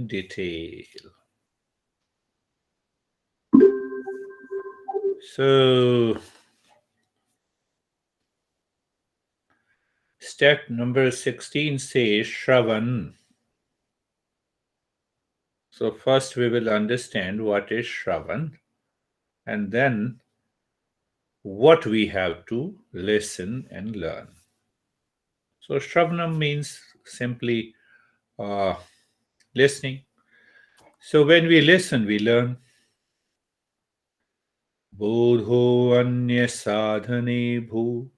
detail. So, step number 16 says Shravan. So, first we will understand what is Shravan and then what we have to listen and learn. So, Shravanam means simply listening. So, when we listen, we learn. Bodho anya sadhane bhu.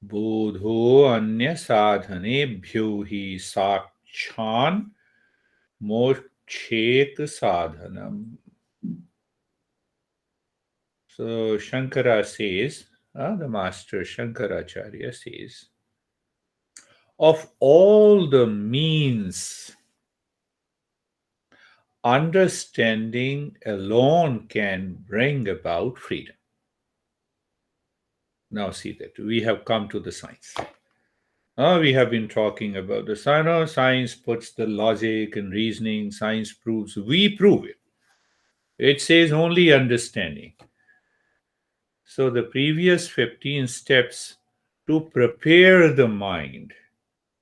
Bodho anya sadhane bhyo hi sakchan mochet sadhanam. So Shankara says, the master Shankaracharya says, of all the means, understanding alone can bring about freedom. Now see that we have come to the science. We have been talking about the science. Science puts the logic and reasoning. Science proves. We prove it. It says only understanding. So the previous 15 steps to prepare the mind,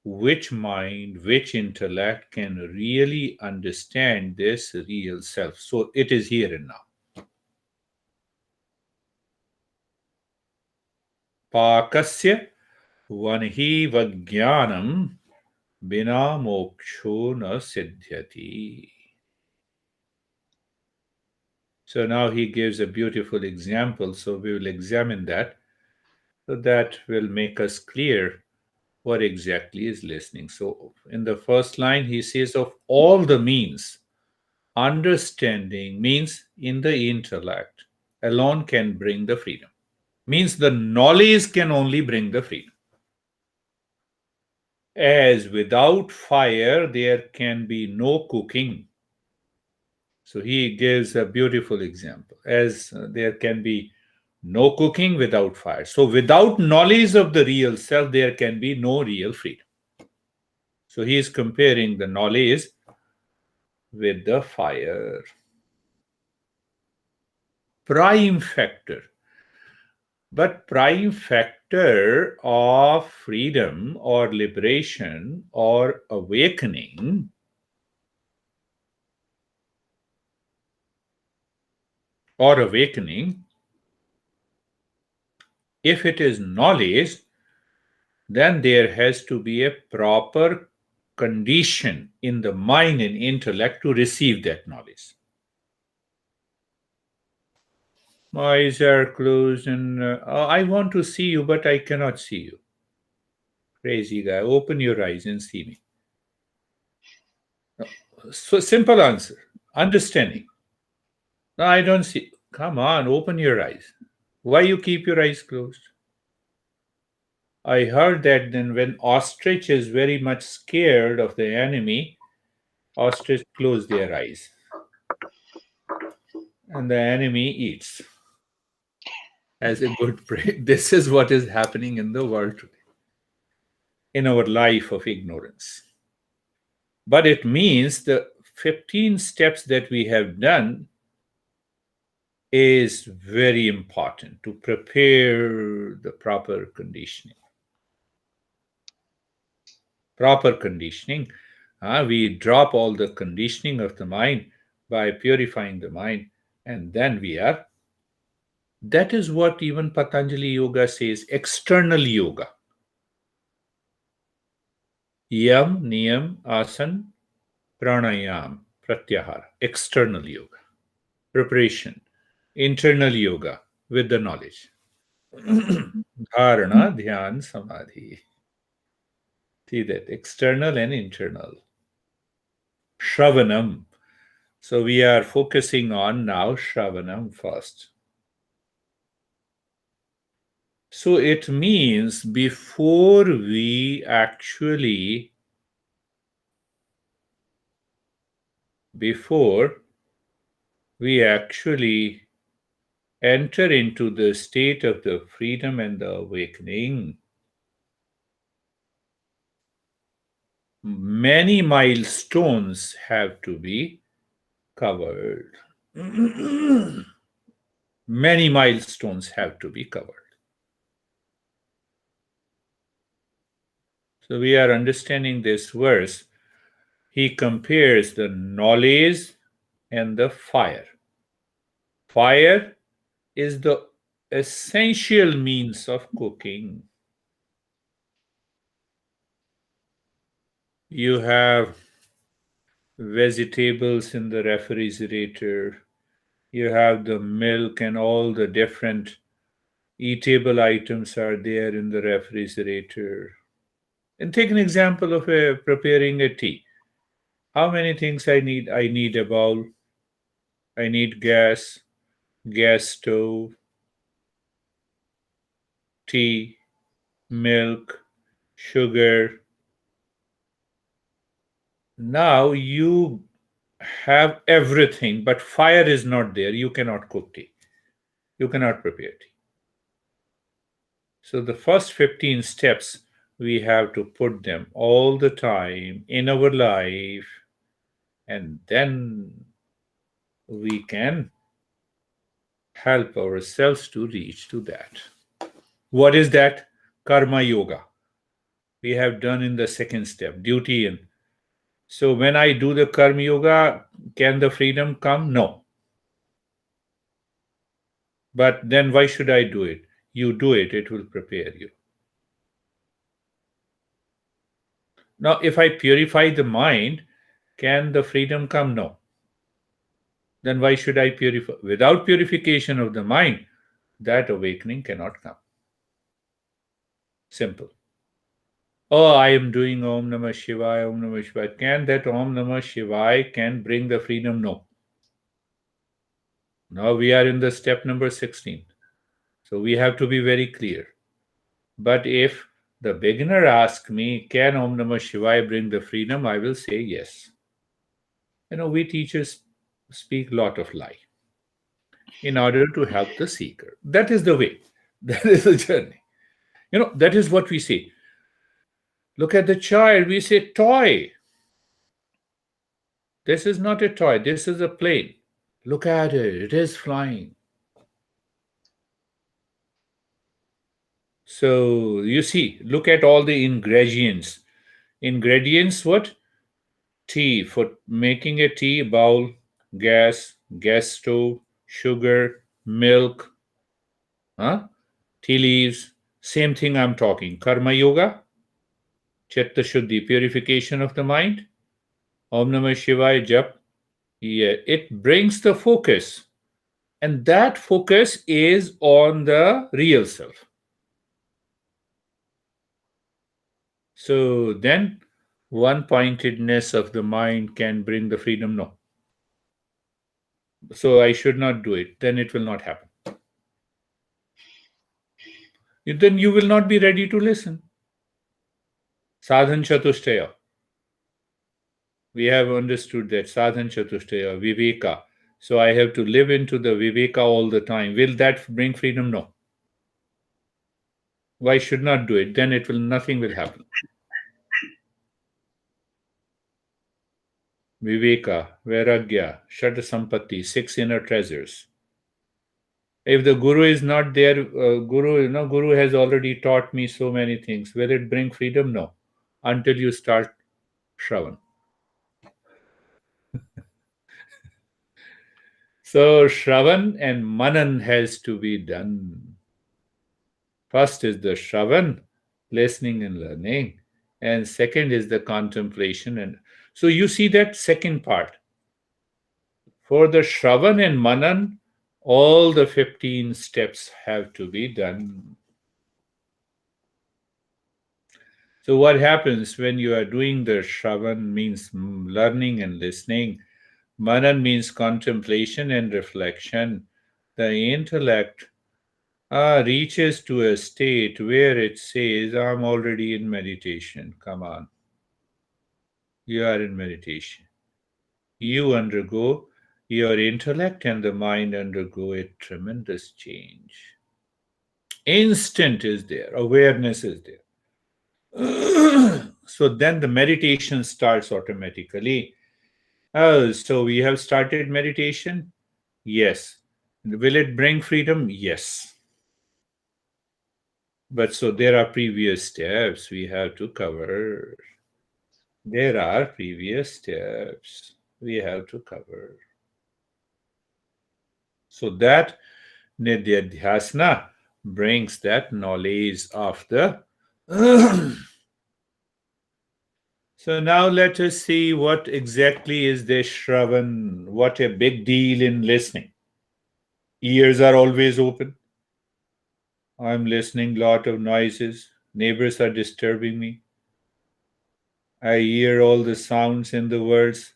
which intellect can really understand this real self. So it is here and now. Pakasya vanhi vajnanam bina moksho na siddhyati. So now he gives a beautiful example. So we will examine that. So that will make us clear what exactly is listening. So in the first line, he says, of all the means, understanding means in the intellect alone can bring the freedom. Means the knowledge can only bring the freedom. As without fire, there can be no cooking. So he gives a beautiful example. As there can be no cooking without fire. So without knowledge of the real self, there can be no real freedom. So he is comparing the knowledge with the fire. Prime factor. But prime factor of freedom or liberation or awakening if it is knowledge, then there has to be a proper condition in the mind and intellect to receive that knowledge. My eyes are closed and I want to see you, but I cannot see you. Crazy guy, open your eyes and see me. So simple answer, understanding. No, I don't see. Come on, open your eyes. Why you keep your eyes closed? I heard that then when ostrich is very much scared of the enemy, ostrich close their eyes. And the enemy eats. As a good prey. This is what is happening in the world today. In our life of ignorance. But it means the 15 steps that we have done is very important to prepare the proper conditioning. Proper conditioning, we drop all the conditioning of the mind by purifying the mind, and then we are. That is what even Patanjali Yoga says, external yoga. Yam, niyam, asan, pranayam, pratyahara, external yoga. Preparation, internal yoga with the knowledge. Dharana, dhyan, samadhi. See that, external and internal. Shravanam. So we are focusing on now Shravanam first. So it means before we actually enter into the state of the freedom and the awakening, many milestones have to be covered. Many milestones have to be covered. So we are understanding this verse. He compares the knowledge and the fire. Fire is the essential means of cooking. You have vegetables in the refrigerator. You have the milk and all the different eatable items are there in the refrigerator. And take an example of preparing a tea. How many things I need? I need a bowl. I need gas stove, tea, milk, sugar. Now you have everything, but fire is not there. You cannot cook tea. You cannot prepare tea. So the first 15 steps, we have to put them all the time in our life, and then we can help ourselves to reach to that. What is that? Karma yoga. We have done in the second step, duty in. So when I do the karma yoga, can the freedom come? No. But then why should I do it? You do it, it will prepare you. Now, if I purify the mind, can the freedom come? No. Then why should I purify? Without purification of the mind, that awakening cannot come. Simple. Oh, I am doing Om Namah Shivaya, Om Namah Shivaya. Can that Om Namah Shivaya can bring the freedom? No. Now we are in the step number 16. So we have to be very clear. But if the beginner asks me, can Om Namah Shivaya bring the freedom? I will say yes. We teachers speak a lot of lie in order to help the seeker. That is the way. That is the journey. That is what we say. Look at the child, we say toy. This is not a toy, this is a plane. Look at it, it is flying. So you see, look at all the ingredients. Ingredients, what? Tea, for making a tea, bowl, gas stove, sugar, milk, tea leaves. Same thing I'm talking. Karma yoga, Chitta Shuddhi, purification of the mind. Om Namah Shivaya Jap. Yeah, it brings the focus. And that focus is on the real self. So then one-pointedness of the mind can bring the freedom? No. So I should not do it. Then it will not happen. Then you will not be ready to listen. Sadhan Chatushtaya. We have understood that Sadhan Chatushtaya, Viveka. So I have to live into the Viveka all the time. Will that bring freedom? No. Why should not do it? Then nothing will happen. Viveka, Vairagya, Shata Sampatti, 6 inner treasures. If the Guru is not there, Guru has already taught me so many things. Will it bring freedom? No. Until you start Shravan. So Shravan and Manan has to be done. First is the Shravan, listening and learning. And second is the contemplation. And so you see that second part. For the Shravan and Manan, all the 15 steps have to be done. So what happens when you are doing the Shravan means learning and listening. Manan means contemplation and reflection. The intellect reaches to a state where it says, I'm already in meditation. Come on. You are in meditation. You undergo, your intellect and the mind undergo a tremendous change. Instant is there, awareness is there. So then the meditation starts automatically. Oh, so we have started meditation? Yes. Will it bring freedom? Yes. But so there are previous steps we have to cover. There are previous steps we have to cover. So that nidhyasana brings that knowledge of the. So now let us see what exactly is this Shravan. What a big deal in listening. Ears are always open. I'm listening lot of noises. Neighbors are disturbing me. I hear all the sounds and the words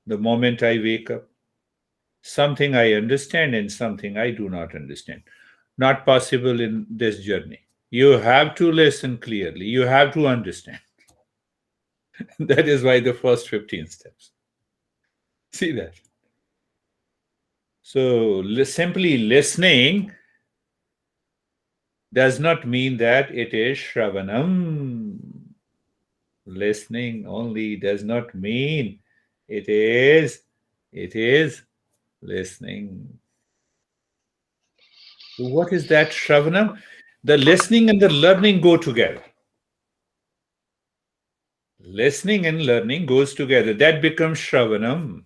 the moment I wake up. Something I understand and something I do not understand. Not possible in this journey. You have to listen clearly. You have to understand. That is why the first 15 steps. See that? So simply listening does not mean that it is Shravanam. Listening only does not mean it is it is listening. What is that Shravanam? The listening and the learning go together. Listening and learning goes together. That becomes Shravanam.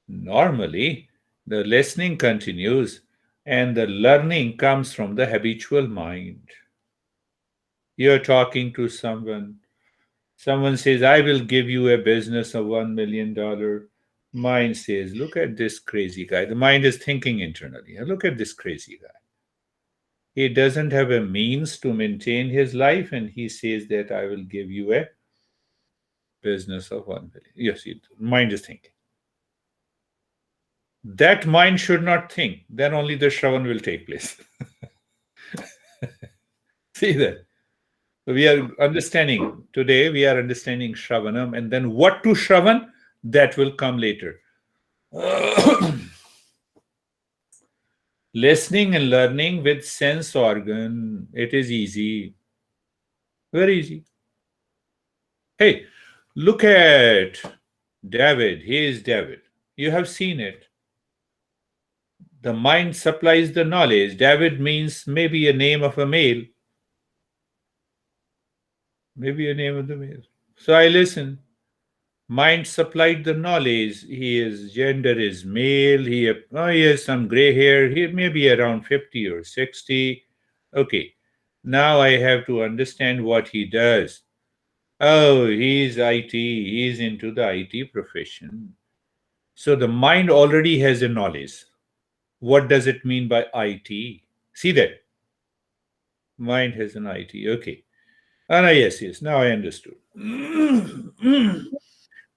Normally, the listening continues and the learning comes from the habitual mind. You're talking to someone. Someone says, I will give you a business of $1 million. Mind says, look at this crazy guy. The mind is thinking internally. Look at this crazy guy. He doesn't have a means to maintain his life, and he says that I will give you a business of 1 million. Yes, mind is thinking. That mind should not think. Then only the Shravan will take place. See that? So we are understanding today, we are understanding Shravanam, and then what to Shravan, that will come later. Listening and learning with sense organ, it is easy. Very easy. Hey, look at David. He is David. You have seen it. The mind supplies the knowledge. David means maybe a name of a male. Maybe a name of the male. So I listen. Mind supplied the knowledge. His gender is male. He has some gray hair. He may be around 50 or 60. Okay. Now I have to understand what he does. Oh, he's IT. He's into the IT profession. So the mind already has a knowledge. What does it mean by IT? See that? Mind has an IT. Okay. Ah, yes. Now I understood.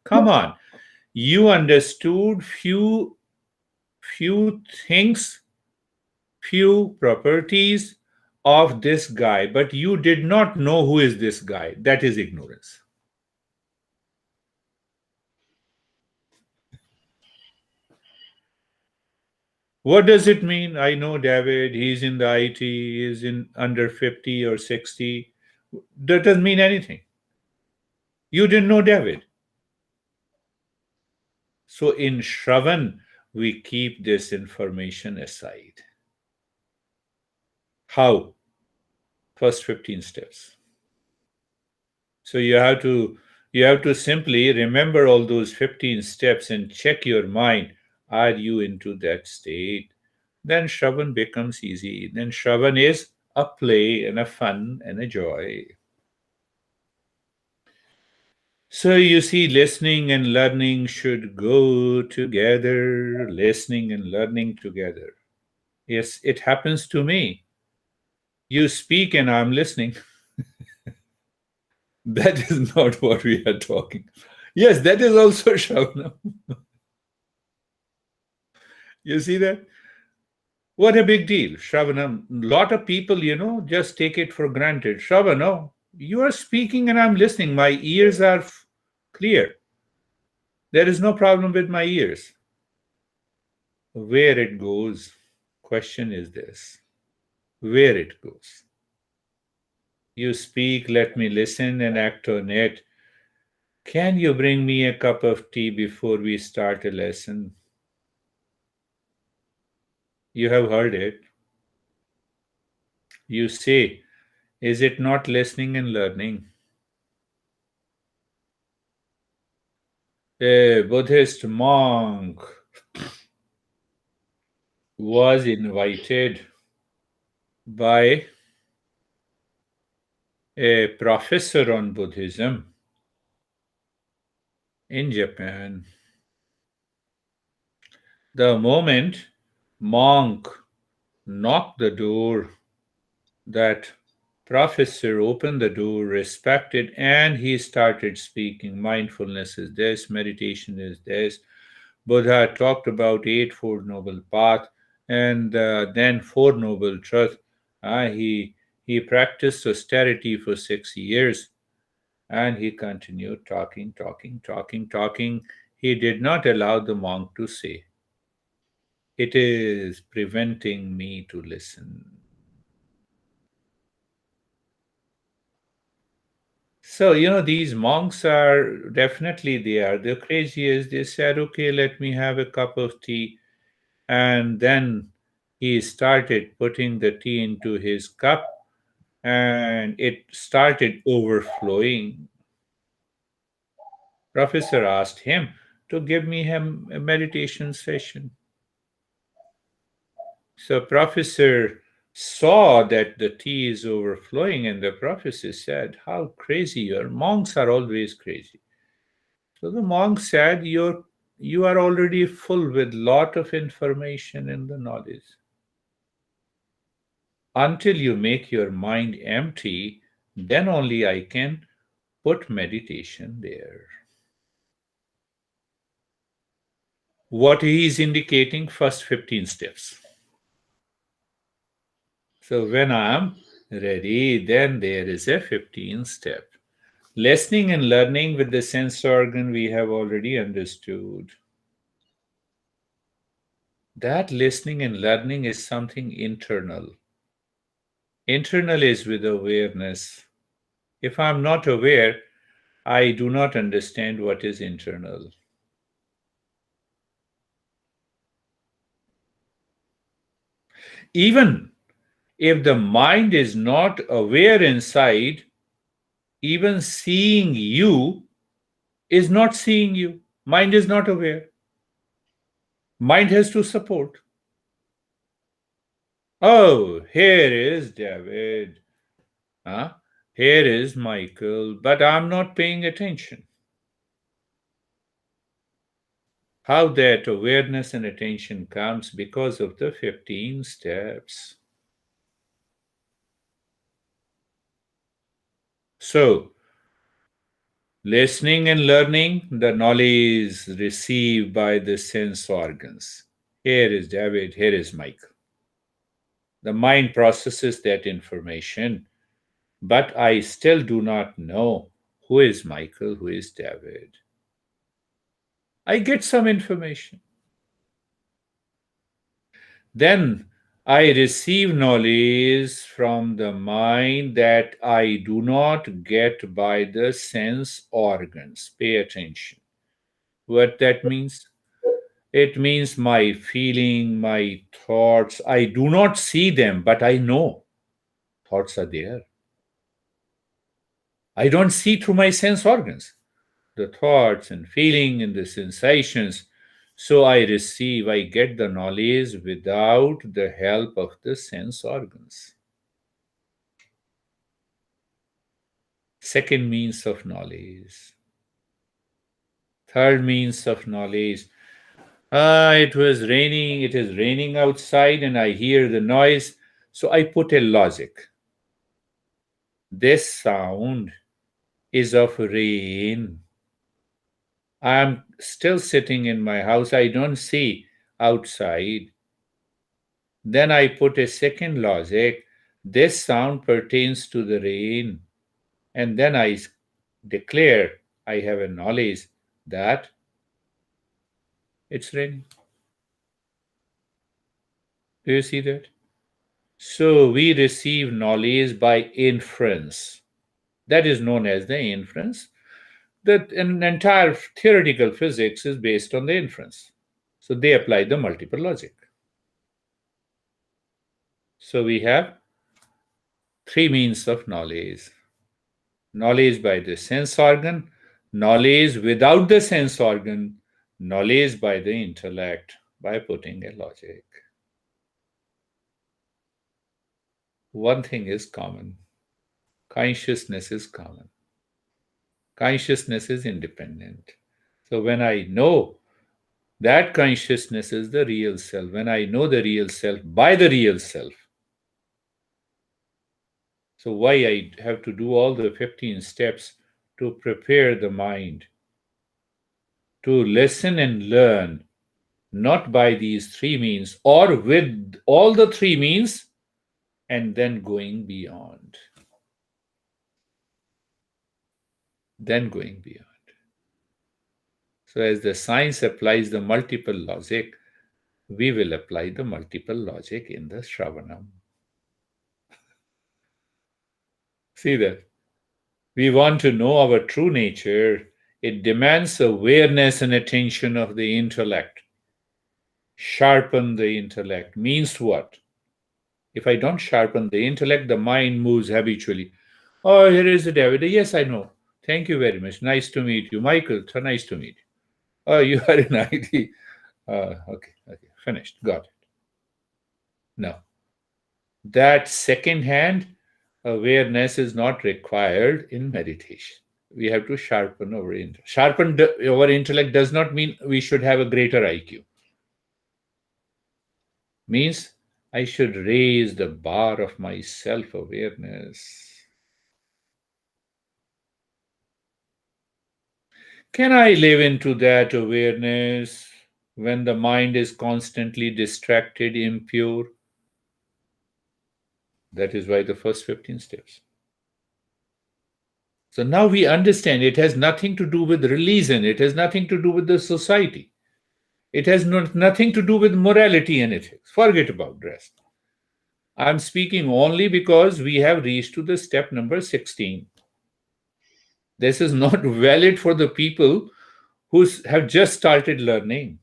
Come on. You understood few things, few properties of this guy, but you did not know who is this guy. That is ignorance. What does it mean? I know David, he's in the IT, he's in under 50 or 60. That doesn't mean anything. You didn't know David. So in Shravan, we keep this information aside. How? First 15 steps. So you have to simply remember all those 15 steps and check your mind. Are you into that state? Then Shravan becomes easy. Then Shravan is a play and a fun and a joy. So you see, listening and learning should go together. Listening and learning together. Yes, it happens to me. You speak and I'm listening. That is not what we are talking. Yes, that is also Shravana. You see that? What a big deal. Shravana. A lot of people, just take it for granted. Shravana, you are speaking and I'm listening. My ears are clear. There is no problem with my ears. Where it goes, question is this: where it goes. You speak, let me listen and act on it. Can you bring me a cup of tea before we start a lesson? You have heard it. You say, is it not listening and learning? A Buddhist monk was invited by a professor on Buddhism in Japan. The moment monk knocked the door, that professor opened the door, respected, and he started speaking. Mindfulness is this, meditation is this. Buddha talked about eight four noble path, and then four noble truth. He practiced austerity for 6 years, and he continued talking, talking, talking, talking. He did not allow the monk to say, "It is preventing me to listen." So, these monks are definitely they are the craziest. They said, okay, let me have a cup of tea. And then he started putting the tea into his cup and it started overflowing. Professor asked him to give me him a meditation session. So professor saw that the tea is overflowing and the professor said, how crazy you are. Monks are always crazy. So the monk said, you are already full with lot of information and the knowledge. Until you make your mind empty, then only I can put meditation there. What he is indicating, first 15 steps. So when I am ready, then there is a 15 step. Listening and learning with the sense organ we have already understood. That listening and learning is something internal. Internal is with awareness. If I'm not aware, I do not understand what is internal. Even if the mind is not aware inside, even seeing you is not seeing you. Mind is not aware. Mind has to support. Oh, here is David. Huh? Here is Michael, but I'm not paying attention. How that awareness and attention comes because of the 15 steps. So, listening and learning, the knowledge received by the sense organs. Here is David, here is Michael. The mind processes that information, but I still do not know who is Michael, who is David. I get some information. Then I receive knowledge from the mind that I do not get by the sense organs. Pay attention. What that means? It means my feeling, my thoughts. I do not see them, but I know thoughts are there. I don't see through my sense organs the thoughts and feeling and the sensations. So I get the knowledge without the help of the sense organs. Second means of knowledge. Third means of knowledge. It is raining outside, and I hear the noise. So I put a logic. This sound is of rain. I'm still sitting in my house. I don't see outside. Then I put a second logic. This sound pertains to the rain. And then declare I have a knowledge that it's raining. Do you see that? So we receive knowledge by inference. That is known as the inference. That an entire theoretical physics is based on the inference. So they apply the multiple logic. So we have three means of knowledge: knowledge by the sense organ, knowledge without the sense organ, knowledge by the intellect by putting a logic. One thing is common: consciousness is common, consciousness is independent. So when I know that consciousness is the real self, when I know the real self by the real self, so why I have to do all the 15 steps to prepare the mind to listen and learn, not by these three means or with all the three means, and then going beyond. Then going beyond. So, as the science applies the multiple logic, we will apply the multiple logic in the Shravanam. See that? We want to know our true nature. It demands awareness and attention of the intellect. Sharpen the intellect means what? If I don't sharpen the intellect, the mind moves habitually. Oh, here is the David. Yes, I know. Thank you very much. Nice to meet you. Michael, nice to meet you. Oh, you are in IT. Okay, finished. Got it. No. That second hand awareness is not required in meditation. We have to sharpen our intellect. Our intellect does not mean we should have a greater IQ. Means I should raise the bar of my self-awareness. Can I live into that awareness when the mind is constantly distracted, impure? That is why the first 15 steps. So now we understand it has nothing to do with religion, it has nothing to do with the society, it has nothing to do with morality and ethics. Forget about the rest. I'm speaking only because we have reached to the step number 16. This is not valid for the people who have just started learning.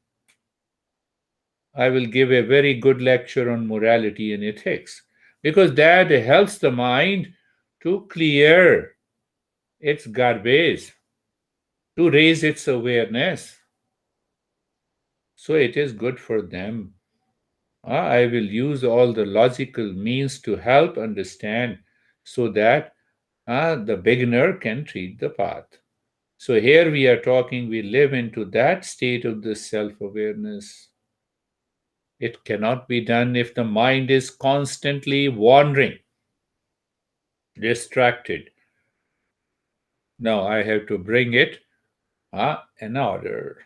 I will give a very good lecture on morality and ethics because that helps the mind to clear its garbage, to raise its awareness. So it is good for them. I will use all the logical means to help understand so that the beginner can treat the path. So here we are talking, we live into that state of the self awareness. It cannot be done if the mind is constantly wandering, distracted. Now I have to bring it in order.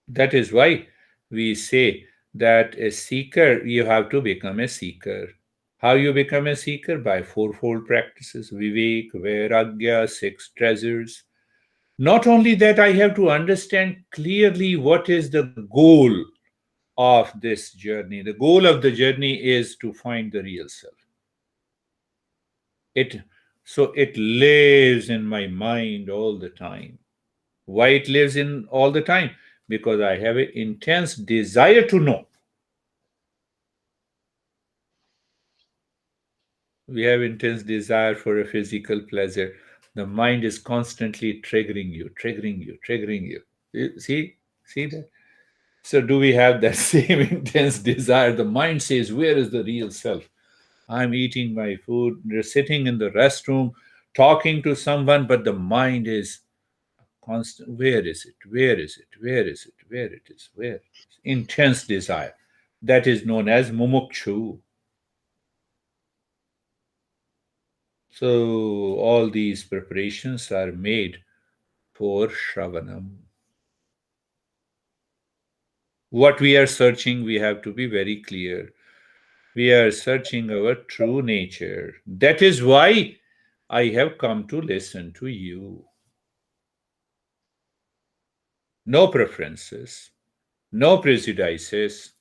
That is why we say that a seeker, you have to become a seeker. How you become a seeker? By fourfold practices: Vivek, Vairagya, six treasures. Not only that, I have to understand clearly what is the goal of this journey. The goal of the journey is to find the real self. It so it lives in my mind all the time. Why it lives in all the time? Because I have an intense desire to know. We have intense desire for a physical pleasure. The mind is constantly triggering you, triggering you, triggering you. See that? So, do we have that same intense desire? The mind says, where is the real self? I'm eating my food, sitting in the restroom, talking to someone, but the mind is constant. Where is it? Where is it? Where is it? Where it is? Where it is? Intense desire. That is known as mumukshu. So, all these preparations are made for Shravanam. What we are searching, we have to be very clear. We are searching our true nature. That is why I have come to listen to you. No preferences, no prejudices.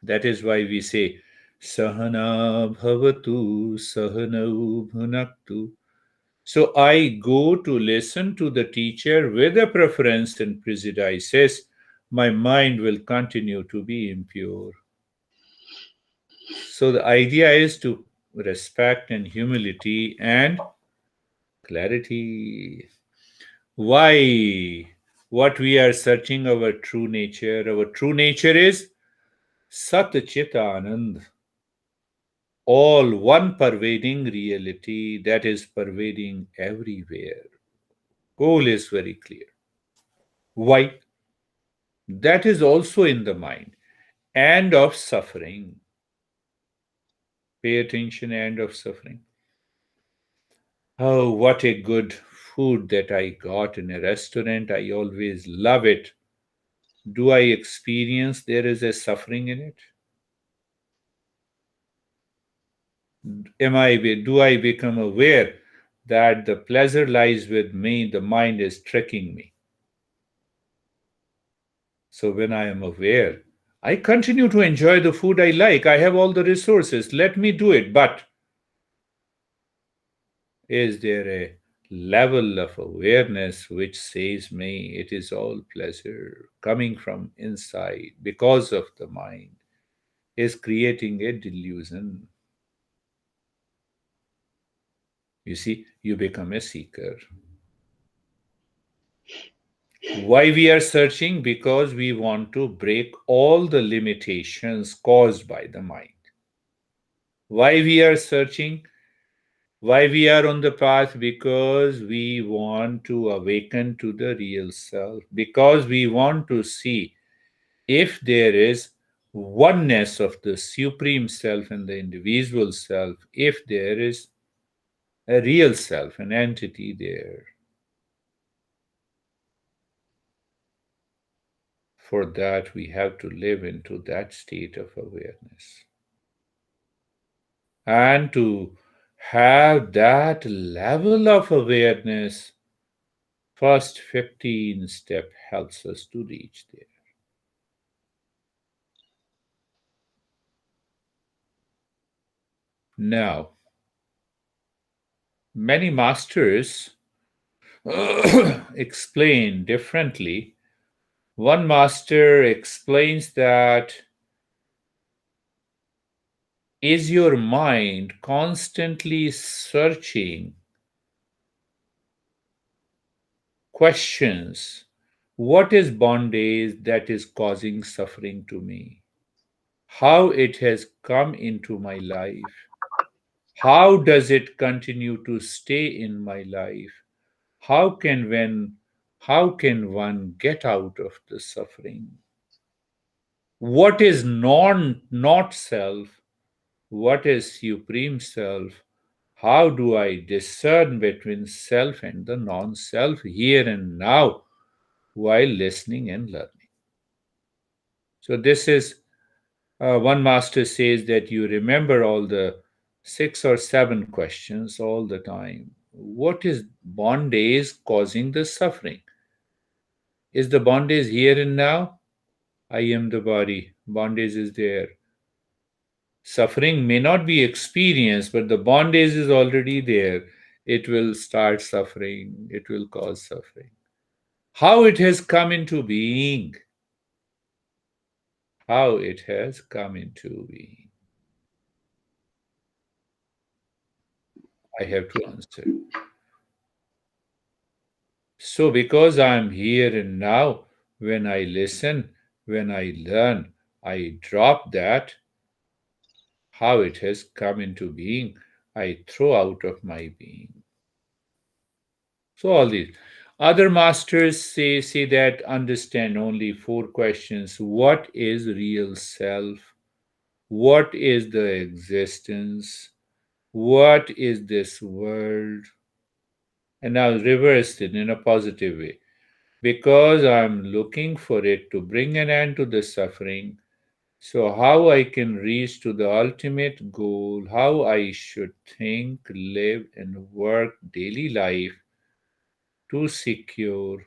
That is why we say Sahana bhavatu sahanau bhunaktu. So I go to listen to the teacher with a preference, and President says, my mind will continue to be impure. So the idea is to respect and humility and clarity. Why? What we are searching our true nature. Our true nature is Sat Chit Anand, all one pervading reality that is pervading everywhere. Goal is very clear. Why? That is also in the mind and of suffering. Pay attention, and of suffering. Oh, what a good food that I got in a restaurant. I always love it. Do I experience there is a suffering in it? Do I become aware that the pleasure lies with me, the mind is tricking me? So when I am aware, I continue to enjoy the food I like. I have all the resources. Let me do it. But is there a level of awareness which says me it is all pleasure coming from inside because of the mind is creating a delusion? You see, you become a seeker. Why we are searching? Because we want to break all the limitations caused by the mind. Why we are searching? Why we are on the path? Because we want to awaken to the real self, because we want to see if there is oneness of the supreme self and the individual self, if there is a real self, an entity there. For that, we have to live into that state of awareness. And to have that level of awareness, first 15 step helps us to reach there. Now, many masters explain differently. One master explains that is your mind constantly searching questions, what is bondage that is causing suffering to me? How it has come into my life? How does it continue to stay in my life? How can when how can one get out of the suffering? What is not self? What is supreme self? How do I discern between self and the non self here and now while listening and learning? So, this is one master says that you remember all the 6 or 7 questions all the time. What is bondage causing the suffering? Is the bondage here and now? I am the body. Bondage is there. Suffering may not be experienced, but the bondage is already there. It will start suffering, it will cause suffering. How it has come into being? How it has come into being? I have to answer. So, because I am here and now, when I listen, when I learn, I drop that. How it has come into being, I throw out of my being. So all these. Other masters say that understand only 4 questions. What is real self? What is the existence? What is this world? And now reverse it in a positive way. Because I'm looking for it to bring an end to the suffering. So how I can reach to the ultimate goal, how I should think, live, and work daily life to secure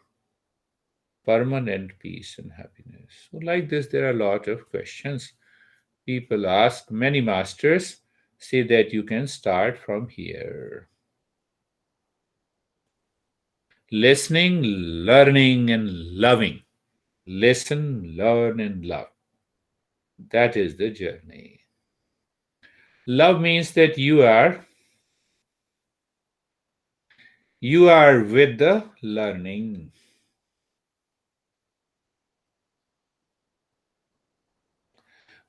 permanent peace and happiness. So, like this, there are a lot of questions People ask, many masters say that you can start from here. Listening, learning, and loving. Listen, learn, and love. That is the journey. Love means that you are with the learning.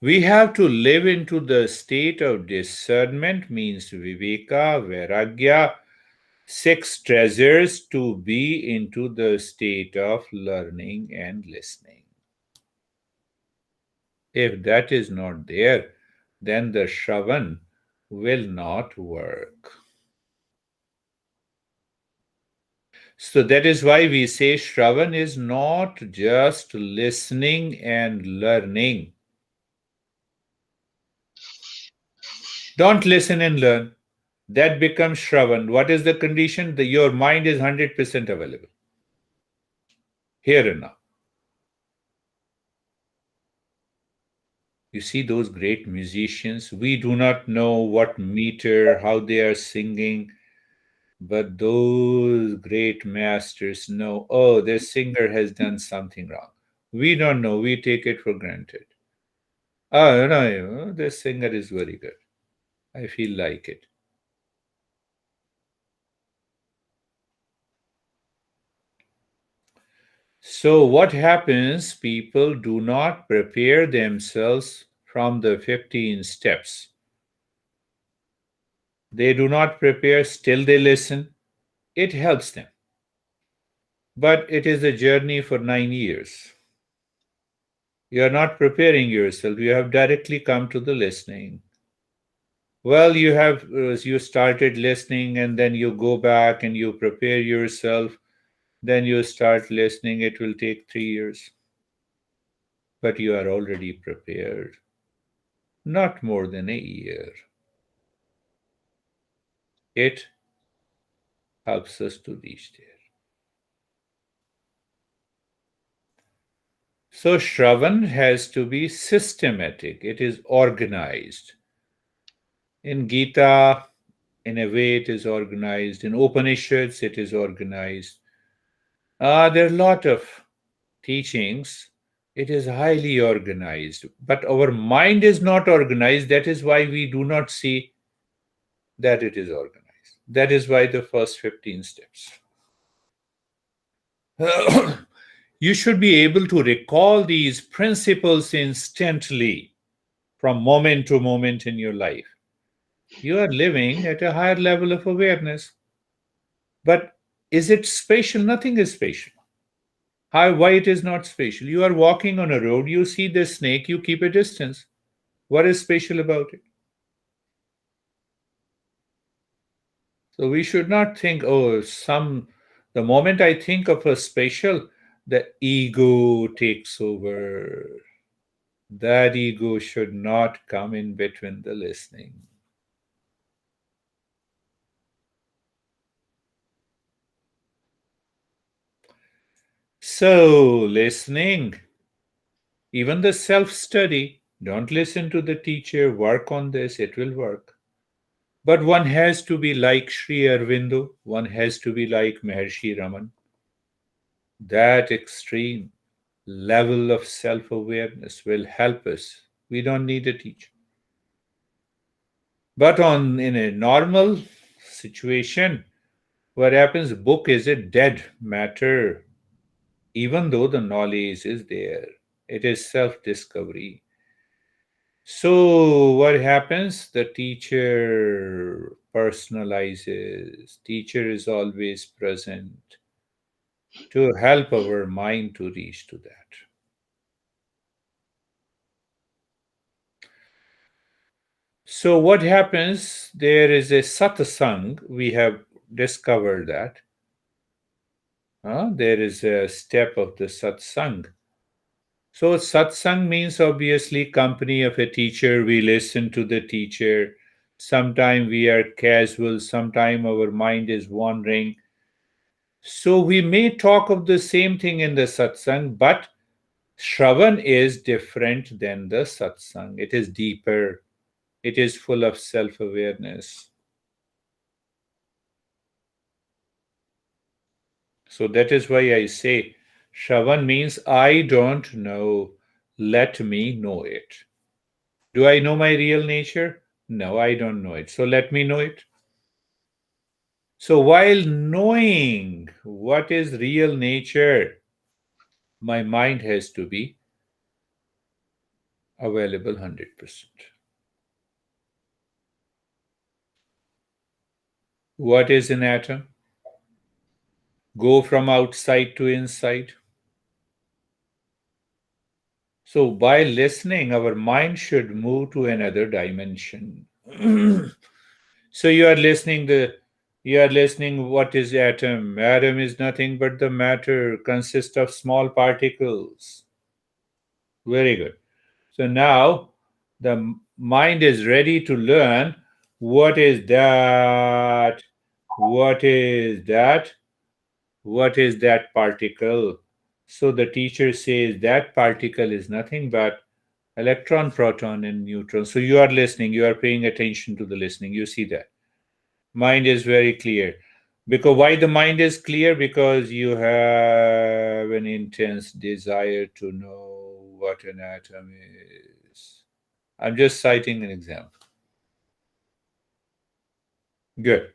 We have to live into the state of discernment, means viveka, vairagya, six treasures to be into the state of learning and listening. If that is not there, then the Shravan will not work. So that is why we say Shravan is not just listening and learning. Don't listen and learn. That becomes Shravan. What is the condition? Your mind is 100% available. Here and now. You see those great musicians, we do not know what meter, how they are singing, but those great masters know, oh, this singer has done something wrong. We don't know, we take it for granted. Oh, no, this singer is very good. I feel like it. So, what happens? People do not prepare themselves from the 15 steps. They do not prepare, still they listen. It helps them. But it is a journey for 9 years. You are not preparing yourself. You have directly come to the listening. Well, you started listening and then you go back and you prepare yourself. Then you start listening. It will take 3 years. But you are already prepared. Not more than a year. It helps us to reach there. So Shravan has to be systematic. It is organized. In Gita, in a way, it is organized. In Upanishads, it is organized. There are a lot of teachings. It is highly organized. But our mind is not organized. That is why we do not see that it is organized. That is why the first 15 steps. You should be able to recall these principles instantly from moment to moment in your life. You are living at a higher level of awareness. But is it spatial? Nothing is spatial. Why it is not spatial? You are walking on a road, you see the snake, you keep a distance. What is spatial about it? So we should not think, oh, the moment I think of a spatial, the ego takes over. That ego should not come in between the listening. So, listening, even the self study, don't listen to the teacher, work on this, it will work. But one has to be like Sri Aurobindo, one has to be like Maharshi Raman. That extreme level of self awareness will help us. We don't need a teacher. But in a normal situation, what happens? Book is a dead matter, even though the knowledge is there. It is self discovery. So what happens? The teacher personalizes. Teacher is always present to help our mind to reach to that. So what happens? There is a satsang. We have discovered that. There is a step of the satsang. So satsang means obviously company of a teacher. We listen to the teacher. Sometime we are casual. Sometime our mind is wandering. So we may talk of the same thing in the satsang, but Shravan is different than the satsang. It is deeper. It is full of self-awareness. So that is why I say Shravan means I don't know. Let me know it. Do I know my real nature? No, I don't know it. So let me know it. So while knowing what is real nature, my mind has to be available 100%. What is an atom? Go from outside to inside. So by listening, our mind should move to another dimension. So you are listening what is atom? Atom is nothing but the matter consists of small particles. Very good. So now the mind is ready to learn what is that? What is that? What is that particle? So the teacher says that particle is nothing but electron, proton, and neutron. So you are listening, you are paying attention to the listening. You see that. Mind is very clear. Because why the mind is clear? Because you have an intense desire to know what an atom is. I'm just citing an example. Good.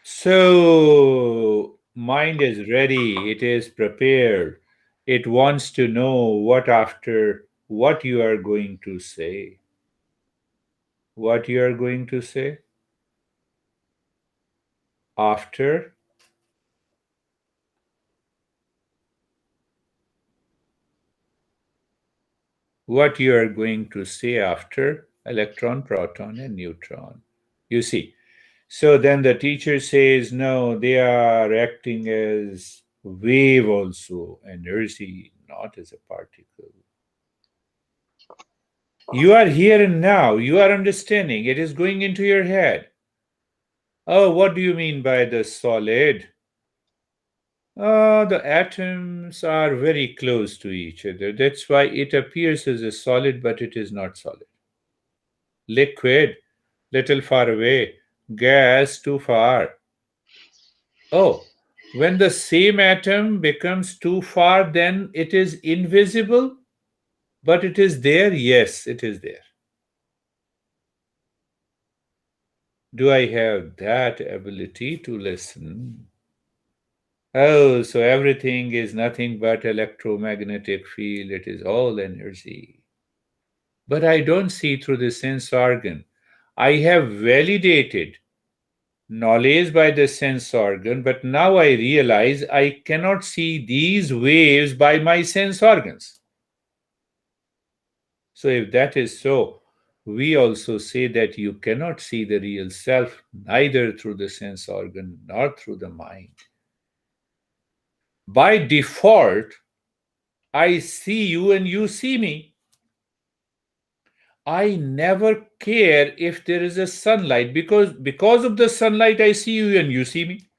So, mind is ready, it is prepared. It wants to know what you are going to say. What you are going to say after what you are going to say after electron, proton, and neutron. You see. So then the teacher says, no, they are acting as wave also, energy, not as a particle. You are here and now. You are understanding. It is going into your head. Oh, what do you mean by the solid? The atoms are very close to each other. That's why it appears as a solid, but it is not solid. Liquid, little far away. Gas, too far. Oh, when the same atom becomes too far, then it is invisible, but it is there. Yes, it is there. Do I have that ability to listen? Oh, so everything is nothing but electromagnetic field. It is all energy. But I don't see through the sense organ. I have validated knowledge by the sense organ, but now I realize I cannot see these waves by my sense organs. So, if that is so, we also say that you cannot see the real self neither through the sense organ nor through the mind. By default, I see you and you see me. I never care if there is a sunlight because of the sunlight I see you and you see me.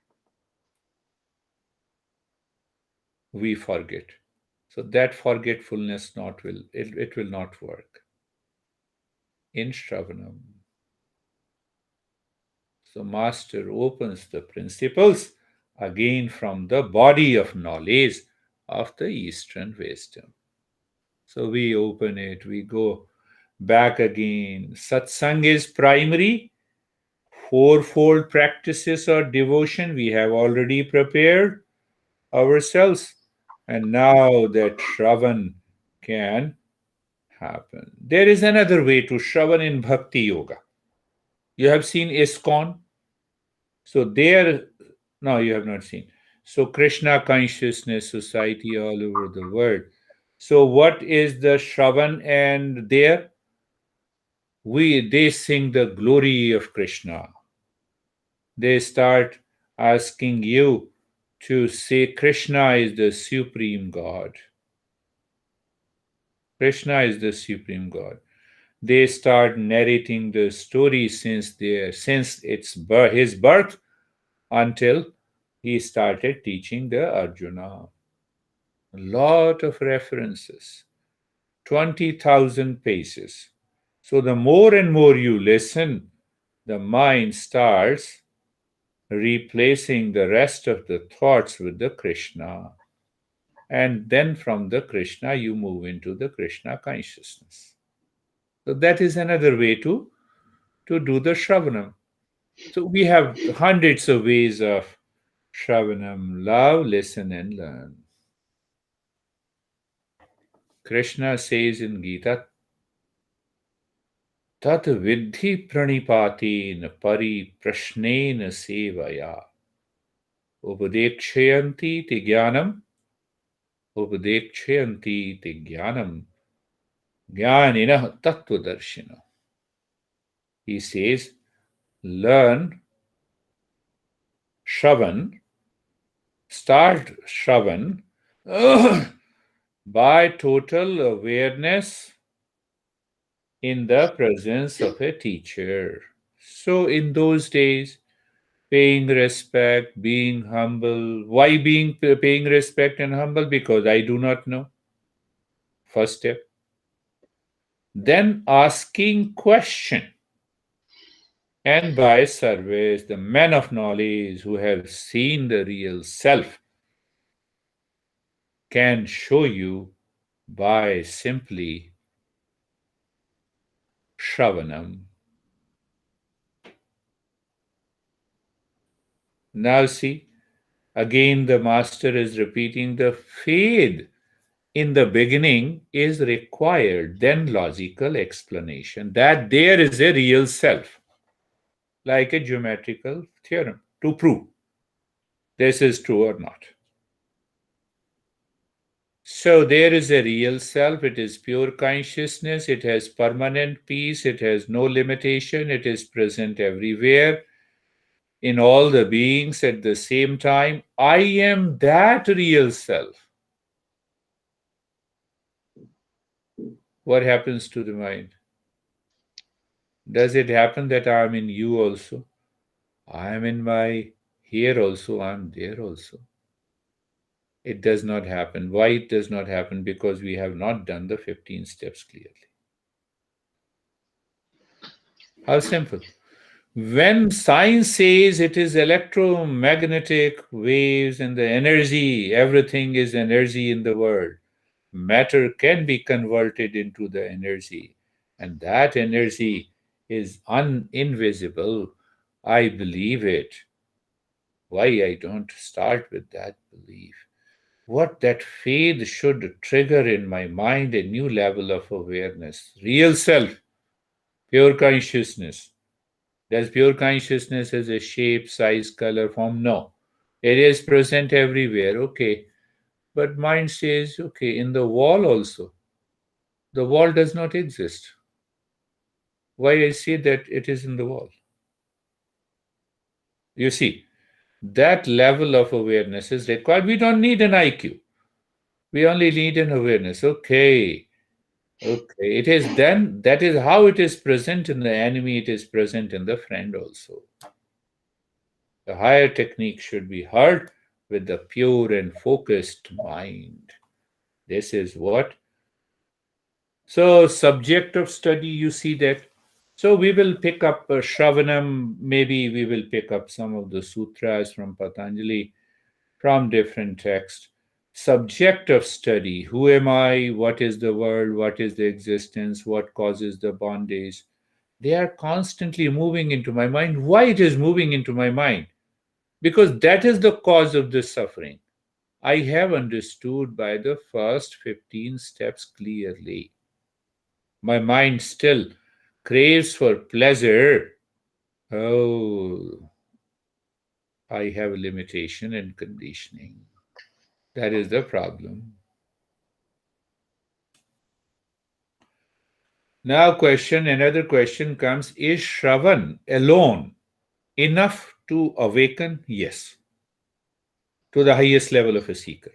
We forget. So that forgetfulness it will not work. In Shravanam. So Master opens the principles again from the body of knowledge of the Eastern wisdom. So we open it, we go back again. Satsang is primary. Fourfold practices or devotion we have already prepared ourselves. And now that Shravan can happen. There is another way to Shravan in Bhakti Yoga. You have seen ISKCON. So there, no, you have not seen. So Krishna Consciousness Society all over the world. So what is the Shravan and there? They sing the glory of Krishna. They start asking you to say Krishna is the supreme God. Krishna is the supreme God. They start narrating the story since his birth until he started teaching the Arjuna. A lot of references, 20,000 pages. So the more and more you listen, the mind starts replacing the rest of the thoughts with the Krishna. And then from the Krishna, you move into the Krishna consciousness. So that is another way to do the Shravanam. So we have hundreds of ways of Shravanam, love, listen, and learn. Krishna says in Gita, Tat vidhi pranipatin pari prashnena sevaya upadekshayanti te jnanam upadekshayanti te jnanam jnaninah tattvadarshina. He says, learn Shravan, start Shravan by total awareness in the presence of a teacher. So in those days, paying respect, being humble. Why paying respect and humble? Because I do not know. First step. Then asking question. And by service, the men of knowledge who have seen the real self can show you by simply Shravanam. Now see, again the master is repeating the faith in the beginning is required, then logical explanation that there is a real self, like a geometrical theorem, to prove this is true or not. So there is a real self, it is pure consciousness, it has permanent peace, it has no limitation, it is present everywhere in all the beings at the same time. I am that real self. What happens to the mind? Does it happen that I am in you also? I am in my here also, I am there also. It does not happen. Why it does not happen? Because we have not done the 15 steps clearly. How simple. When science says it is electromagnetic waves and the energy, everything is energy in the world, matter can be converted into the energy, and that energy is invisible. I believe it. Why I don't start with that belief? What that faith should trigger in my mind a new level of awareness. Real self, pure consciousness. Does pure consciousness has a shape, size, color, form? No. It is present everywhere. Okay. But mind says, okay, in the wall also. The wall does not exist. Why I say that it is in the wall? You see, that level of awareness is required. We don't need an IQ. We only need an awareness. Okay. Okay. It is then, that is how it is present in the enemy, it is present in the friend also. The higher technique should be heard with the pure and focused mind. This is what. So, subject of study, you see that. So, we will pick up Shravanam, maybe we will pick up some of the sutras from Patanjali, from different texts. Subject of study, who am I, what is the world, what is the existence, what causes the bondage. They are constantly moving into my mind. Why it is moving into my mind? Because that is the cause of this suffering. I have understood by the first 15 steps clearly. My mind still craves for pleasure. Oh, I have limitation and conditioning. That is the problem. Now, another question comes: is Shravan alone enough to awaken? Yes, to the highest level of a seeker.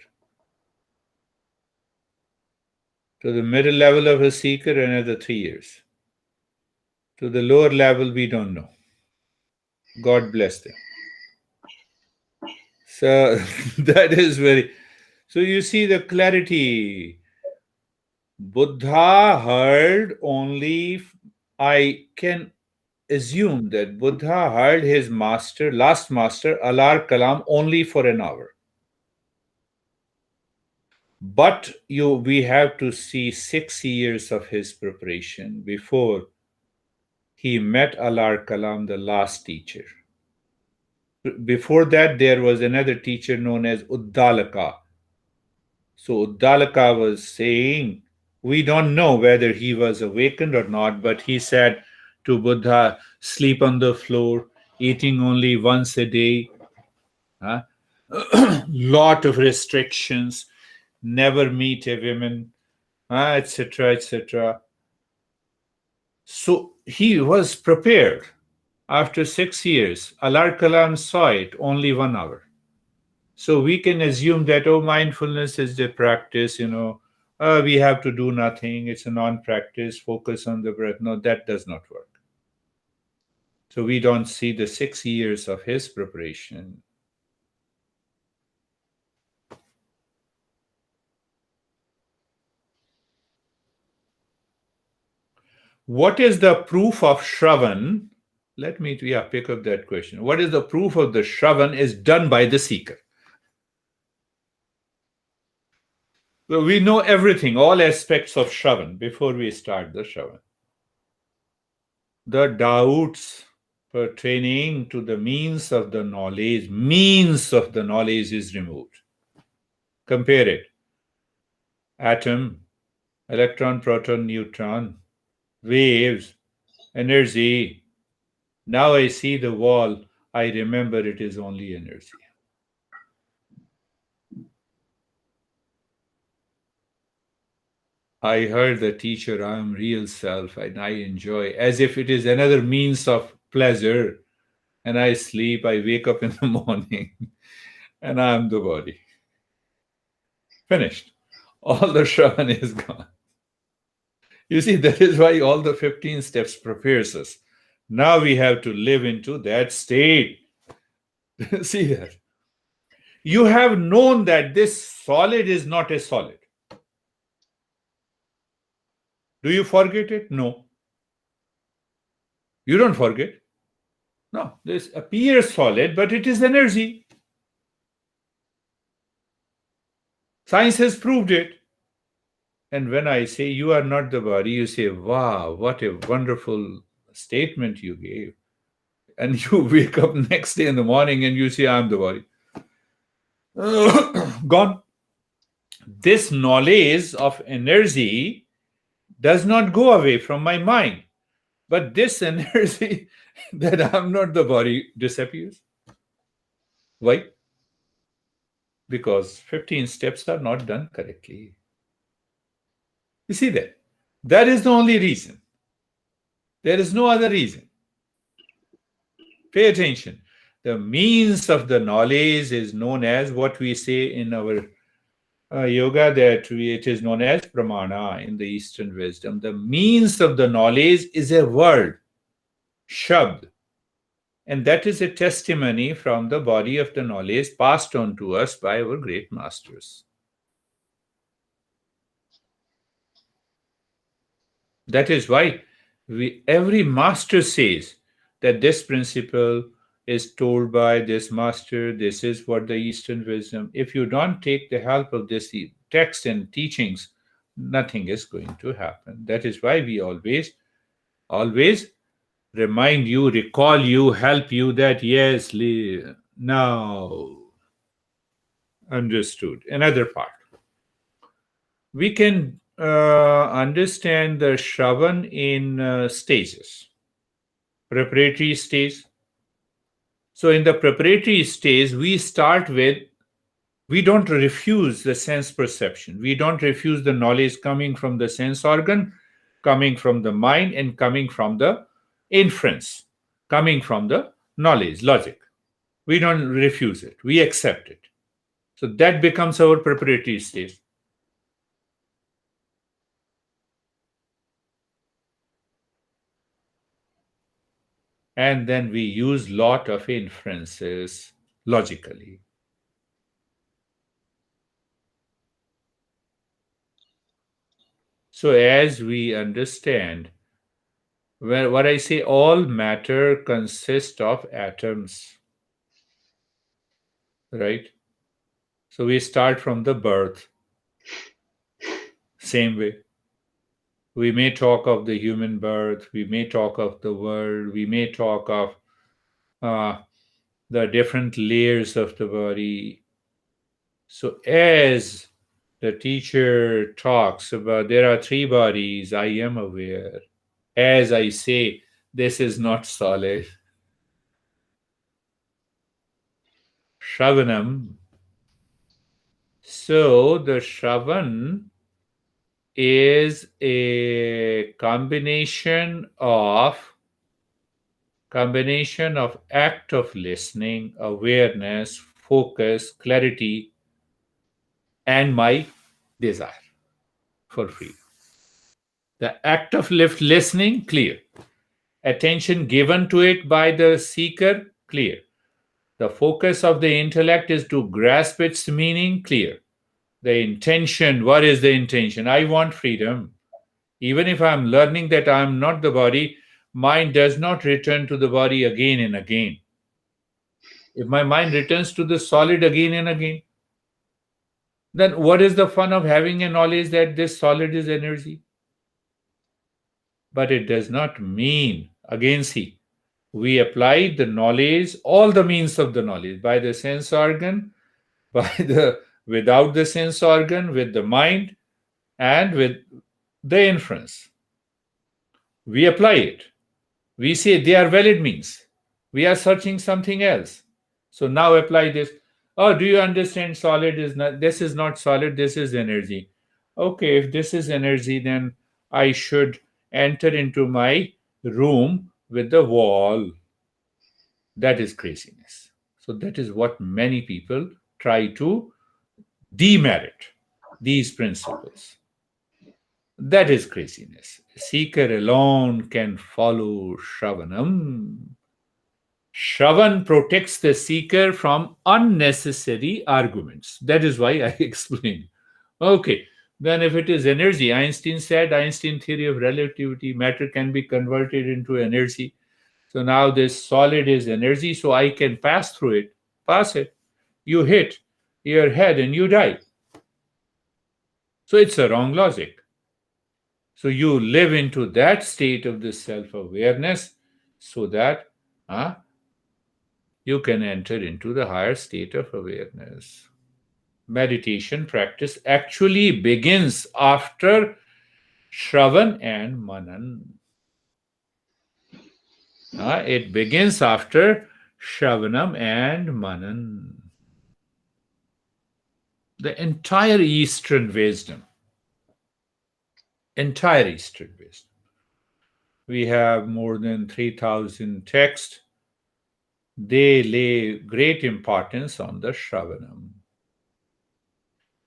To the middle level of a seeker, another 3 years. To the lower level, we don't know. God bless them. So that is very. So you see the clarity. Buddha heard only, I can assume that Buddha heard his master, last master, Alar Kalam, only for an hour. But we have to see 6 years of his preparation before he met Alar Kalam, the last teacher. Before that, there was another teacher known as Uddalaka. So Uddalaka was saying, we don't know whether he was awakened or not, but he said to Buddha, sleep on the floor, eating only once a day, lot of restrictions, never meet a woman, etc., etc. So he was prepared. After 6 years, Alar Kalam saw it only 1 hour. So we can assume that, oh, mindfulness is the practice, we have to do nothing. It's a non practice, focus on the breath. No, that does not work. So we don't see the 6 years of his preparation. What is the proof of Shravan? Let me pick up that question. What is the proof of the Shravan is done by the seeker? Well, we know everything, all aspects of Shravan before we start the Shravan. The doubts pertaining to the means of the knowledge is removed. Compare it. Atom, electron, proton, neutron, waves, energy. Now I see the wall. I remember it is only energy. I heard the teacher, I am real self, and I enjoy, as if it is another means of pleasure. And I sleep, I wake up in the morning, and I am the body. Finished. All the Shravan is gone. You see, that is why all the 15 steps prepares us. Now we have to live into that state. See that? You have known that this solid is not a solid. Do you forget it? No. You don't forget. No, this appears solid, but it is energy. Science has proved it. And when I say you are not the body, you say, wow, what a wonderful statement you gave. And you wake up next day in the morning and you say, I'm the body. Gone. This knowledge of energy does not go away from my mind. But this energy that I'm not the body disappears. Why? Because 15 steps are not done correctly. You see that? That is the only reason. There is no other reason. Pay attention. The means of the knowledge is known as what we say in our yoga, that it is known as pramana in the Eastern wisdom. The means of the knowledge is a word, shabd. And that is a testimony from the body of the knowledge passed on to us by our great masters. That is why every master says that this principle is told by this master, this is what the Eastern wisdom. If you don't take the help of this text and teachings, nothing is going to happen. That is why we always remind you, recall you, help you that yes, now understood. Another part. We can understand the Shravan in stages. Preparatory stage. So in the preparatory stage, we don't refuse the sense perception. We don't refuse the knowledge coming from the sense organ, coming from the mind, and coming from the inference, coming from the knowledge, logic. We don't refuse it. We accept it. So that becomes our preparatory stage. And then we use lot of inferences logically. So, as we understand, what I say, all matter consists of atoms, right? So, we start from the birth, same way. We may talk of the human birth, we may talk of the world, we may talk of uh, the different layers of the body. So, as the teacher talks about there are three bodies, I am aware. As I say, this is not solid. Shravanam. So, the Shravan is a combination of act of listening, awareness, focus, clarity, and my desire for freedom. The act of listening, clear. Attention given to it by the seeker, clear. The focus of the intellect is to grasp its meaning, clear. The intention, what is the intention? I want freedom. Even if I'm learning that I'm not the body, mind does not return to the body again and again. If my mind returns to the solid again and again, then what is the fun of having a knowledge that this solid is energy? But it does not mean, again, see, we apply the knowledge, all the means of the knowledge, by the sense organ, by the without the sense organ, with the mind, and with the inference. We apply it. We say they are valid means. We are searching something else. So now apply this. Oh, do you understand solid is not, this is not solid, this is energy. Okay, if this is energy, then I should enter into my room with the wall. That is craziness. So that is what many people try to demerit these principles. That is craziness. Seeker alone can follow Shravanam. Shravan protects the seeker from unnecessary arguments. That is why I explained. Okay, then if it is energy, Einstein said, Einstein theory of relativity, matter can be converted into energy. So now this solid is energy, so I can pass through it, pass it. You hit your head and you die. So it's a wrong logic. So you live into that state of the self awareness so that you can enter into the higher state of awareness. Meditation practice actually begins after Shravan and Manan. It begins after Shravanam and Manan. The entire Eastern wisdom. We have more than 3,000 texts. They lay great importance on the Shravanam.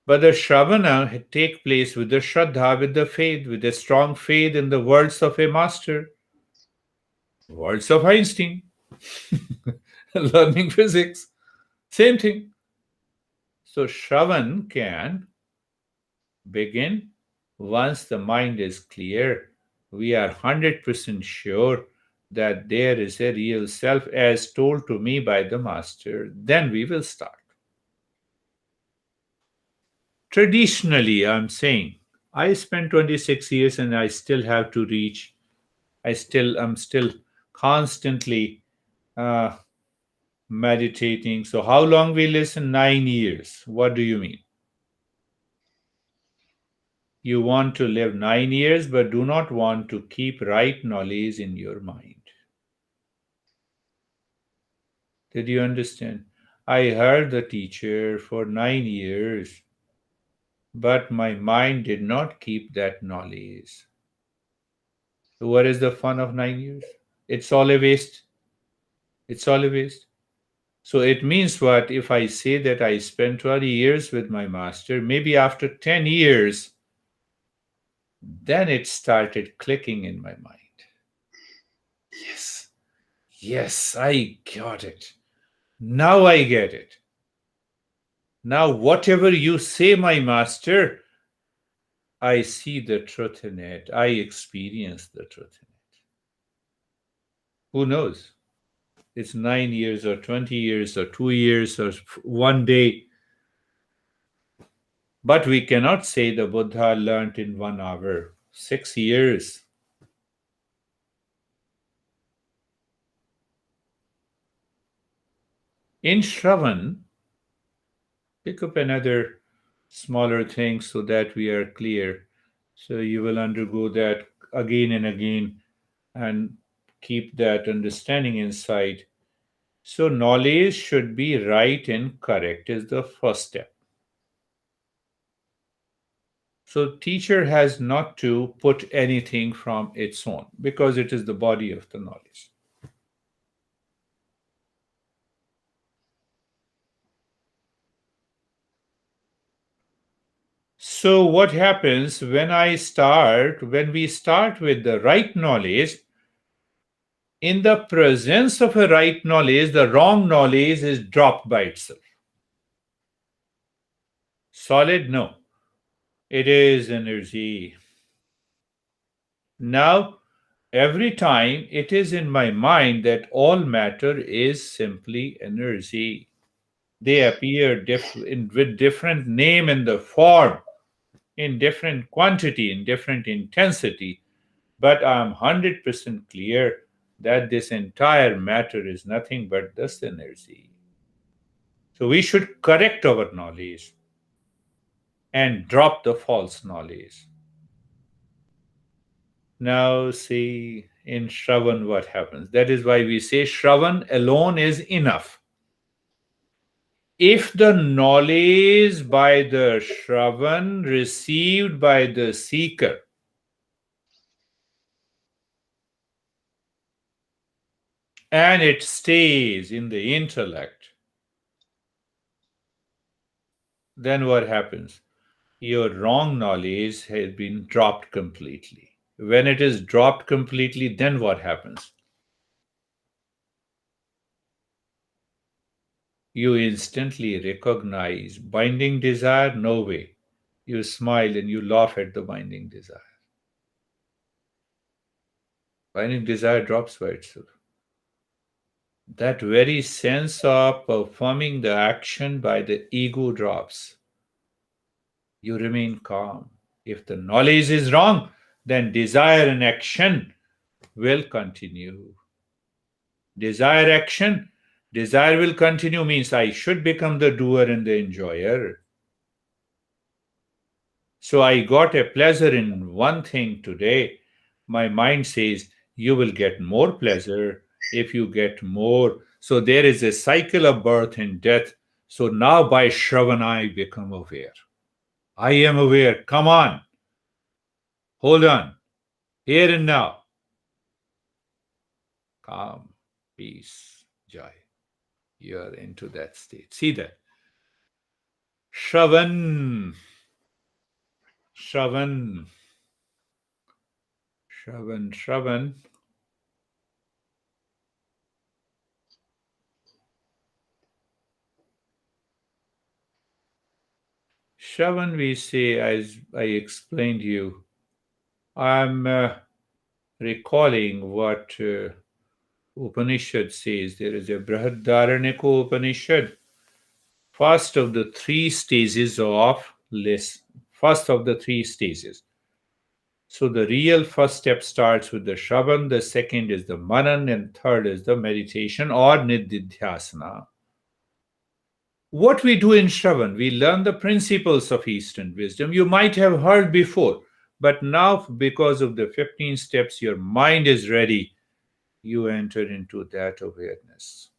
But the Shravana take place with the Shraddha, with the faith, with a strong faith in the words of a master, words of Einstein, learning physics, same thing. So Shravan can begin once the mind is clear. We are 100% sure that there is a real self as told to me by the master. Then we will start. Traditionally, I'm saying, I spent 26 years and I still have to reach. I'm still constantly uh, meditating. So how long we listen? 9 years. What do you mean? You want to live 9 years, but do not want to keep right knowledge in your mind. Did you understand? I heard the teacher for 9 years, but my mind did not keep that knowledge. So what is the fun of 9 years? It's all a waste. It's all a waste. So it means what if I say that I spent 20 years with my master, maybe after 10 years, then it started clicking in my mind. Yes, yes, I got it. Now I get it. Now, whatever you say, my master, I see the truth in it. I experience the truth in it. Who knows? It's 9 years or 20 years or 2 years or one day. But we cannot say the Buddha learnt in 1 hour, 6 years. In Shravan, pick up another smaller thing so that we are clear. So you will undergo that again and again and keep that understanding inside. So knowledge should be right and correct is the first step. So teacher has not to put anything from its own because it is the body of the knowledge. So what happens when we start with the right knowledge, in the presence of a right knowledge, the wrong knowledge is dropped by itself. Solid? No. It is energy. Now, every time it is in my mind that all matter is simply energy. They appear with different name and the form, in different quantity, in different intensity, but I'm 100% clear that this entire matter is nothing but this energy. So we should correct our knowledge and drop the false knowledge. Now, see in Shravan what happens. That is why we say Shravan alone is enough. If the knowledge by the Shravan received by the seeker and it stays in the intellect, then what happens? Your wrong knowledge has been dropped completely. When it is dropped completely, then what happens? You instantly recognize binding desire, no way. You smile and you laugh at the binding desire. Binding desire drops by itself. That very sense of performing the action by the ego drops. You remain calm. If the knowledge is wrong, then desire and action will continue. Desire action, desire will continue means I should become the doer and the enjoyer. So I got a pleasure in one thing today. My mind says you will get more pleasure if you get more. So there is a cycle of birth and death. So now by Shravan I become aware. I am aware. Come on. Hold on. Here and now. Calm, peace, joy. You are into that state. See that. Shravan. Shravan. Shravan. Shravan. Shravan, we say, as I explained you, I'm recalling what Upanishad says. There is a Brihadaranyaka Upanishad. First of the three stages of list. First of the three stages. So the real first step starts with the Shravan, the second is the Manan, and third is the meditation or Nididhyasana. What we do in Shravan, we learn the principles of Eastern wisdom. You might have heard before, but now, because of the 15 steps, your mind is ready. You enter into that awareness.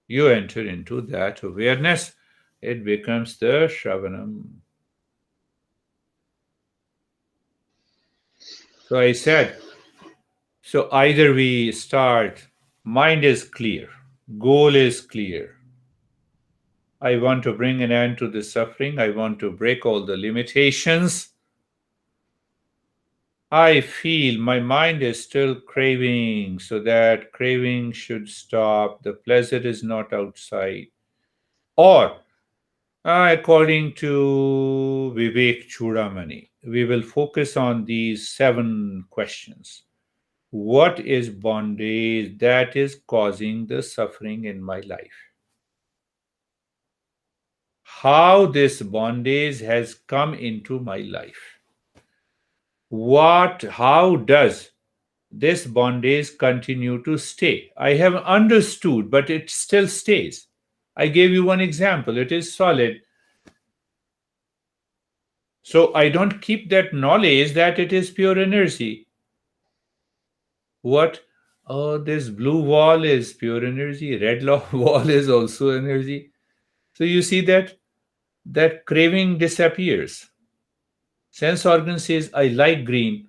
You enter into that awareness. It becomes the Shravanam. So I said, so either we start, mind is clear, goal is clear. I want to bring an end to the suffering. I want to break all the limitations. I feel my mind is still craving, so that craving should stop. The pleasure is not outside. Or According to Vivek Chudamani, we will focus on these 7 questions. What is bondage that is causing the suffering in my life? How this bondage has come into my life? How does this bondage continue to stay? I have understood, but it still stays. I gave you one example. It is solid. So I don't keep that knowledge that it is pure energy. What? Oh, this blue wall is pure energy. Red wall is also energy. So you see that craving disappears. Sense organ says, I like green,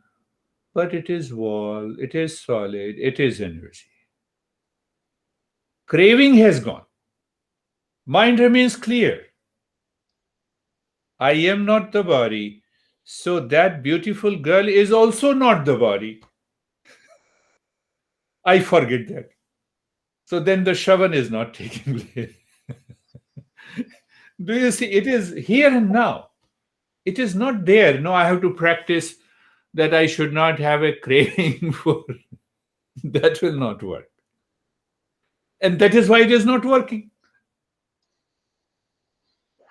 but it is wall, it is solid, it is energy. Craving has gone. Mind remains clear. I am not the body. So that beautiful girl is also not the body. I forget that. So then the Shravan is not taking place. Do you see? It is here and now. It is not there. No, I have to practice that I should not have a craving for. That will not work. And that is why it is not working.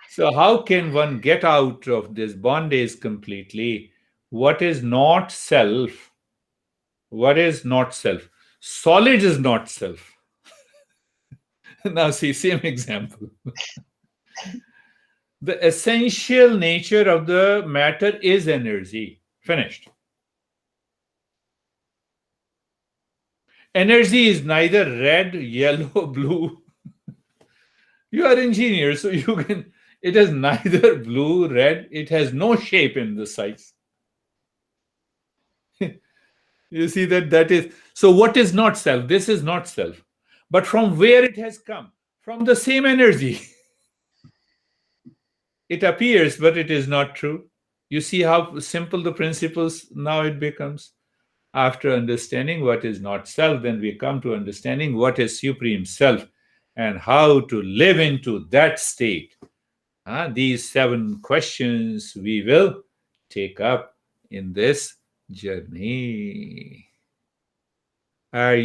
So, how can one get out of this bondage completely? What is not self? What is not self? Solid is not self. Now, see, same example. The essential nature of the matter is energy. Finished. Energy is neither red, yellow, blue. You are engineer, so you can. It is neither blue, red. It has no shape in the size. You see that is so. What is not self? This is not self. But from where it has come? From the same energy. It appears, but it is not true. You see how simple the principles now it becomes. After understanding what is not self, then we come to understanding what is supreme self and how to live into that state. These 7 questions we will take up in this journey. Are